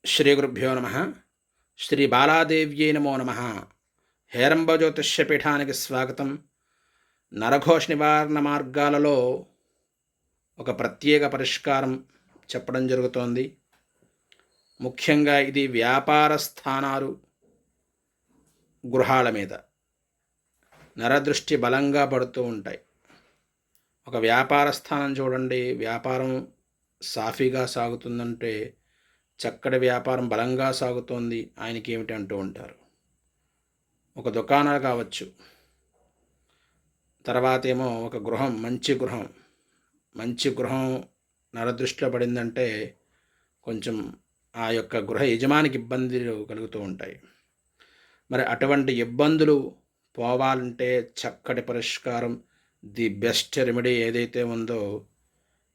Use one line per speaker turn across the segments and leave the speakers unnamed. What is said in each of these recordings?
శ్రీ గురుభ్యో నమ. శ్రీ బాలాదేవ్యై నమో నమ. హేరంబ జ్యోతిష్య పీఠానికి స్వాగతం. నరఘోష నివారణ మార్గాలలో ఒక ప్రత్యేక పరిష్కారం చెప్పడం జరుగుతోంది. ముఖ్యంగా ఇది వ్యాపార స్థానాలు, గృహాల మీద నరదృష్టి బలంగా పడుతూ ఉంటాయి. ఒక వ్యాపార స్థానం చూడండి, వ్యాపారం సాఫీగా సాగుతుందంటే చక్కటి వ్యాపారం బలంగా సాగుతోంది ఆయనకి ఏమిటి అంటూ ఉంటారు. ఒక దుకాణాలు కావచ్చు, తర్వాత ఏమో ఒక గృహం, మంచి గృహం నరదృష్టిలో పడిందంటే కొంచెం ఆ యొక్క గృహ యజమానికి ఇబ్బందులు కలుగుతూ ఉంటాయి. మరి అటువంటి ఇబ్బందులు పోవాలంటే చక్కటి పరిష్కారం, ది బెస్ట్ రెమెడీ ఏదైతే ఉందో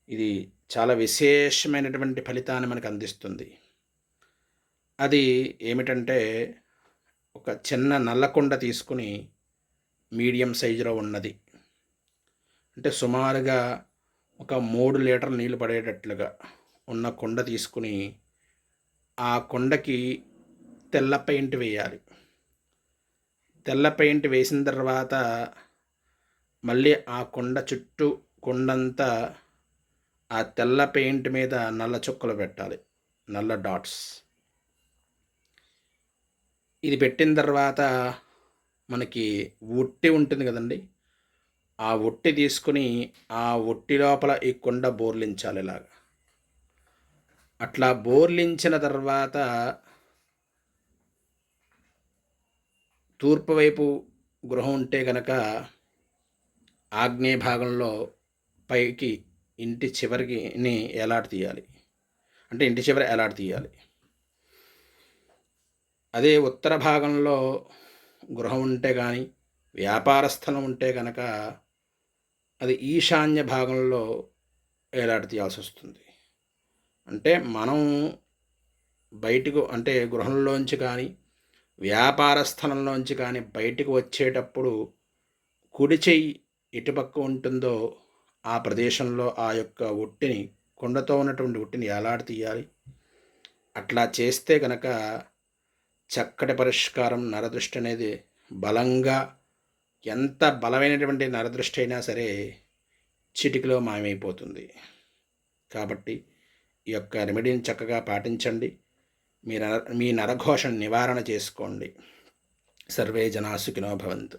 ఇది చాలా విశేషమైనటువంటి ఫలితాన్ని మనకు అందిస్తుంది. అది ఏమిటంటే, ఒక చిన్న నల్లకొండ తీసుకుని మీడియం సైజులో ఉన్నది, అంటే సుమారుగా ఒక 3 లీటర్ల నీళ్ళు పడేటట్లుగా ఉన్న కొండ తీసుకుని ఆ కొండకి తెల్ల పెయింట్ వేయాలి. తెల్ల పెయింట్ వేసిన తర్వాత మళ్ళీ ఆ కొండ చుట్టూ కొండంతా ఆ తెల్ల పెయింట్ మీద నల్ల చుక్కలు పెట్టాలి, నల్ల డాట్స్. ఇది పెట్టిన తర్వాత మనకి ఒట్టి ఉంటుంది కదండి, ఆ ఒట్టి తీసుకుని ఆ ఒట్టి లోపల ఈ కొండ బోర్లించాలి. ఇలాగా అట్లా బోర్లించిన తర్వాత తూర్పు వైపు గృహం ఉంటే కనుక ఆగ్నేయ భాగంలో పైకి ఇంటి చివరికి ఎలాట తీయాలి, అంటే ఇంటి చివర ఎలాట తీయాలి. అదే ఉత్తర భాగంలో గృహం ఉంటే కానీ, వ్యాపార స్థలం ఉంటే కనుక అది ఈశాన్య భాగంలో ఏలాట తీయాల్సి వస్తుంది. అంటే మనం బయటకు, అంటే గృహంలోంచి కానీ వ్యాపార స్థలంలోంచి కానీ బయటకు వచ్చేటప్పుడు కుడి చెయ్యి ఎటుపక్క ఉంటుందో ఆ ప్రదేశంలో ఆ యొక్క ఒట్టిని, కొండతో ఉన్నటువంటి ఒట్టిని ఏలాట తీయాలి. అట్లా చేస్తే కనుక చక్కటి పరిష్కారం. నరదృష్టి అనేది బలంగా, ఎంత బలమైనటువంటి నరదృష్టి అయినా సరే చిటికలో మాయమైపోతుంది. కాబట్టి ఈ యొక్క రెమెడీని చక్కగా పాటించండి. మీ నరఘోష నివారణ చేసుకోండి. సర్వే జనా సుఖినో భవంతు.